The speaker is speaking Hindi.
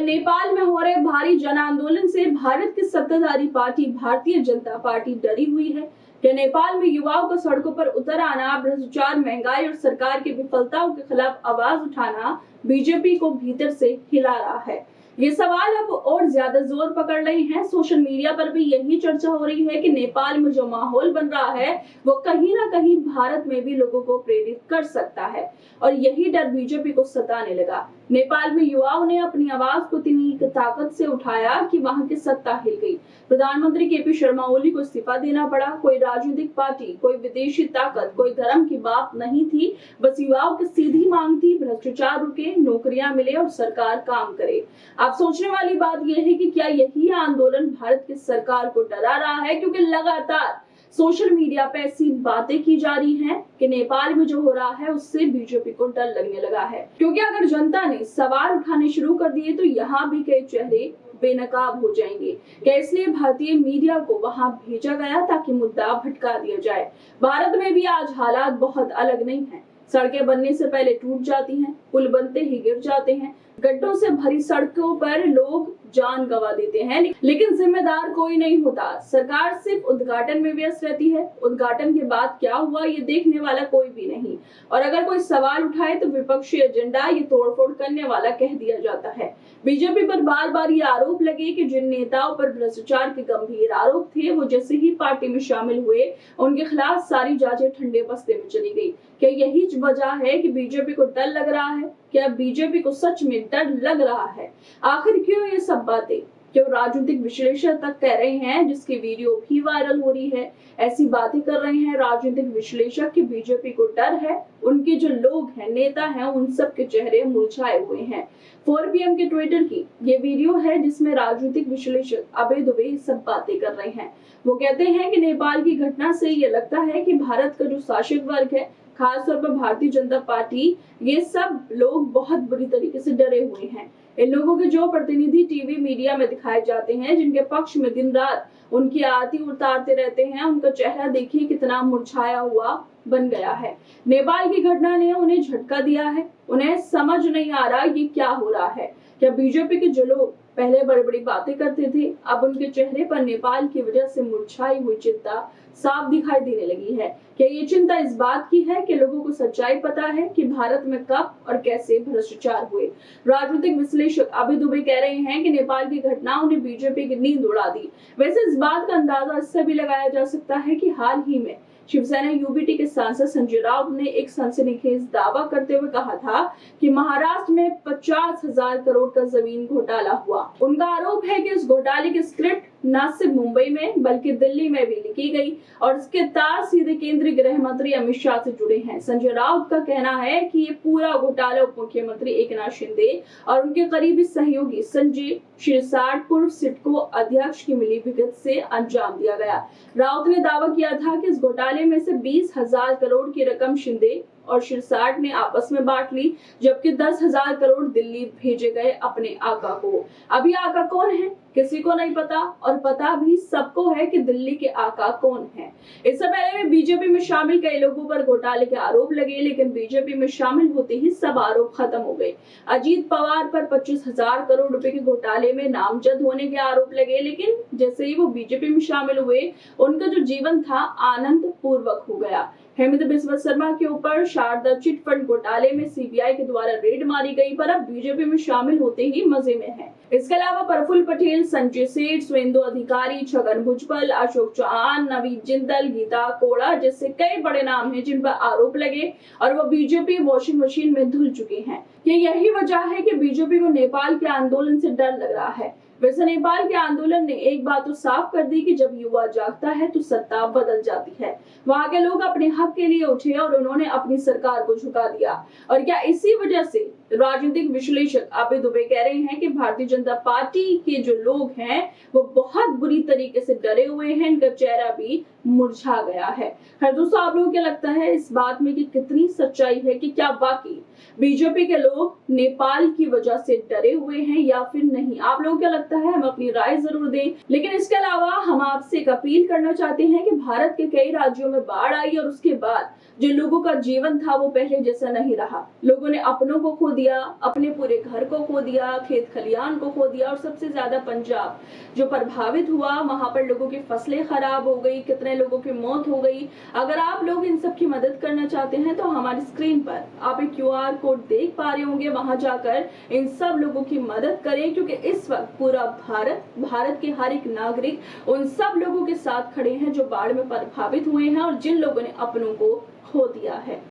नेपाल में हो रहे भारी जन आंदोलन से भारत की सत्ताधारी पार्टी भारतीय जनता पार्टी डरी हुई है कि नेपाल में युवाओं का सड़कों पर उतर आना, भ्रष्टाचार, महंगाई और सरकार की विफलताओं के खिलाफ आवाज उठाना बीजेपी को भीतर से हिला रहा है। ये सवाल अब और ज्यादा जोर पकड़ रहे हैं। सोशल मीडिया पर भी यही चर्चा हो रही है कि नेपाल में जो माहौल बन रहा है वो कहीं ना कहीं भारत में भी लोगों को प्रेरित कर सकता है और यही डर बीजेपी को सताने लगा। नेपाल में युवाओं ने अपनी आवाज को इतनी ताकत से उठाया कि वहां की सत्ता हिल गई। प्रधानमंत्री केपी शर्मा ओली को इस्तीफा देना पड़ा। कोई राजनीतिक पार्टी, कोई विदेशी ताकत, कोई धर्म की बात नहीं थी। बस युवाओं की सीधी मांग थी, भ्रष्टाचार रुके, नौकरियां मिले और सरकार काम करे। अब सोचने वाली बात यह है कि क्या यही आंदोलन भारत की सरकार को डरा रहा है, क्योंकि लगातार सोशल मीडिया पे ऐसी बातें की जा रही हैं कि नेपाल में जो हो रहा है उससे बीजेपी को डर लगने लगा है। क्योंकि अगर जनता ने सवाल उठाने शुरू कर दिए तो यहाँ भी कई चेहरे बेनकाब हो जाएंगे। क्या इसलिए भारतीय मीडिया को वहां भेजा गया ताकि मुद्दा भटका दिया जाए। भारत में भी आज हालात बहुत अलग नहीं है। सड़कें बनने से पहले टूट जाती हैं, पुल बनते ही गिर जाते हैं, गड्ढों से भरी सड़कों पर लोग जान गंवा देते हैं, लेकिन जिम्मेदार कोई नहीं होता। सरकार सिर्फ उद्घाटन में व्यस्त रहती है। उद्घाटन के बाद क्या हुआ ये देखने वाला कोई भी नहीं। और अगर कोई सवाल उठाए तो विपक्षी एजेंडा ये तोड़फोड़ करने वाला कह दिया जाता है। बीजेपी पर बार बार ये आरोप लगे कि जिन नेताओं पर भ्रष्टाचार के गंभीर आरोप थे वो जैसे ही पार्टी में शामिल हुए उनके खिलाफ सारी जांचें ठंडे बस्ते में चली गई। क्या यही वजह है कि बीजेपी को डर लग रहा है? क्या बीजेपी को सच में डर लग रहा है? आखिर क्यों ये सब बातें क्यों राजनीतिक विश्लेषक तक कह रहे हैं, जिसकी वीडियो भी वायरल हो रही है। ऐसी बातें कर रहे हैं राजनीतिक विश्लेषक कि बीजेपी को डर है, उनके जो लोग हैं, नेता हैं, उन सब के चेहरे मुरझाए हुए हैं। 4 PM के ट्विटर की ये वीडियो है जिसमें राजनीतिक विश्लेषक अभय दुबे सब बातें कर रहे हैं। वो कहते हैं कि नेपाल की घटना से ये लगता है कि भारत का जो शासक वर्ग है, खासतौर पर भारतीय जनता पार्टी, ये सब लोग बहुत बुरी तरीके से डरे हुए हैं। इन लोगों के जो प्रतिनिधि टीवी मीडिया में दिखाए जाते हैं, जिनके पक्ष में दिन रात उनकी आरती उतारते रहते हैं, उनका चेहरा देखिए कितना मुरझाया हुआ बन गया है। नेपाल की घटना ने उन्हें झटका दिया है। उन्हें समझ नहीं आ रहा ये क्या हो रहा है। क्या बीजेपी के जो लोग पहले बड़ी बड़ी बातें करते थे, अब उनके चेहरे पर नेपाल की वजह से मुरझाई हुई चिंता साफ दिखाई देने लगी है। क्या ये चिंता इस बात की है कि लोगों को सच्चाई पता है कि भारत में कब और कैसे भ्रष्टाचार हुए। राजनीतिक विश्लेषक अभय दुबे कह रहे हैं कि नेपाल की घटनाओं ने बीजेपी की नींद उड़ा दी। वैसे इस बात का अंदाजा इससे भी लगाया जा सकता है कि हाल ही में शिवसेना यूबीटी के सांसद संजय राउत ने एक सनसनीखेज दावा करते हुए कहा था कि महाराष्ट्र में 50,000 करोड़ का जमीन घोटाला हुआ। उनका आरोप है कि इस घोटाले की स्क्रिप्ट न सिर्फ मुंबई में बल्कि दिल्ली में भी लिखी गई और इसके तार सीधे केंद्रीय गृह मंत्री अमित शाह से जुड़े हैं। संजय राउत का कहना है कि ये पूरा घोटाला उप मुख्यमंत्री एकनाथ शिंदे और उनके करीबी सहयोगी संजय शिरसाट पूर्व सिडको अध्यक्ष की मिलीभगत से अंजाम दिया गया। राउत ने दावा किया था कि इस घोटाले में से 20,000 करोड़ की रकम शिंदे और शिरसाट ने आपस में बांट ली, जबकि 10,000 करोड़ दिल्ली भेजे गए अपने आका को। अभी आका कौन है किसी को नहीं पता और पता भी सबको है कि दिल्ली के आका कौन है। इससे पहले बीजेपी में शामिल कई लोगों पर घोटाले के आरोप लगे, लेकिन बीजेपी में शामिल होते ही सब आरोप खत्म हो गए। अजीत पवार पर 25,000 करोड़ रुपए के घोटाले में नामजद होने के आरोप लगे, लेकिन जैसे ही वो बीजेपी में शामिल हुए उनका जो जीवन था आनंद पूर्वक हो गया। हेमंत बिस्वा शर्मा के ऊपर शारदा चिट फंड घोटाले में सीबीआई के द्वारा रेड मारी गई, पर अब बीजेपी में शामिल होते ही मजे में है। इसके अलावा प्रफुल्ल पटेल, संजय सेठ, सुवेंदु अधिकारी, छगन भुजबल, अशोक चौहान, नवीन जिंदल, गीता कोड़ा जैसे कई बड़े नाम हैं जिन पर आरोप लगे और वो बीजेपी वॉशिंग मशीन में धुल चुके हैं। ये यही वजह है कि बीजेपी को नेपाल के आंदोलन से डर लग रहा है। वैसे नेपाल के आंदोलन ने एक बात तो साफ कर दी कि जब युवा जागता है तो सत्ता बदल जाती है। वहां के लोग अपने हक के लिए उठे और उन्होंने अपनी सरकार को झुका दिया। और क्या इसी वजह से राजनीतिक विश्लेषक अभय दुबे कह रहे हैं कि भारतीय जनता पार्टी के जो लोग हैं वो बहुत बुरी तरीके से डरे हुए हैं, इनका चेहरा भी मुरझा गया है। हर दोस्तों, आप लोगों को क्या लगता है इस बात में कि कितनी सच्चाई है कि क्या वाकई बीजेपी के लोग नेपाल की वजह से डरे हुए हैं या फिर नहीं? आप लोगों को क्या लगता है? हम अपनी राय जरूर दें। लेकिन इसके अलावा हम आपसे एक अपील करना चाहते हैं कि भारत के कई राज्यों में बाढ़ आई और उसके बाद जो लोगों का जीवन था वो पहले जैसा नहीं रहा। लोगों ने अपनों को खो दिया। दिया, अपने पूरे घर को खो दिया, खेत खलियान को खो दिया और सबसे ज्यादा पंजाब जो प्रभावित हुआ, वहां पर लोगों की फसलें खराब हो गई, कितने लोगों की मौत हो गई। अगर आप लोग इन सब की मदद करना चाहते हैं तो हमारी स्क्रीन पर आप एक QR कोड देख पा रहे होंगे, वहां जाकर इन सब लोगों की मदद करें, क्योंकि इस वक्त पूरा भारत के हर एक नागरिक उन सब लोगों के साथ खड़े हैं जो बाढ़ में प्रभावित हुए हैं और जिन लोगों ने अपनों को खो दिया है।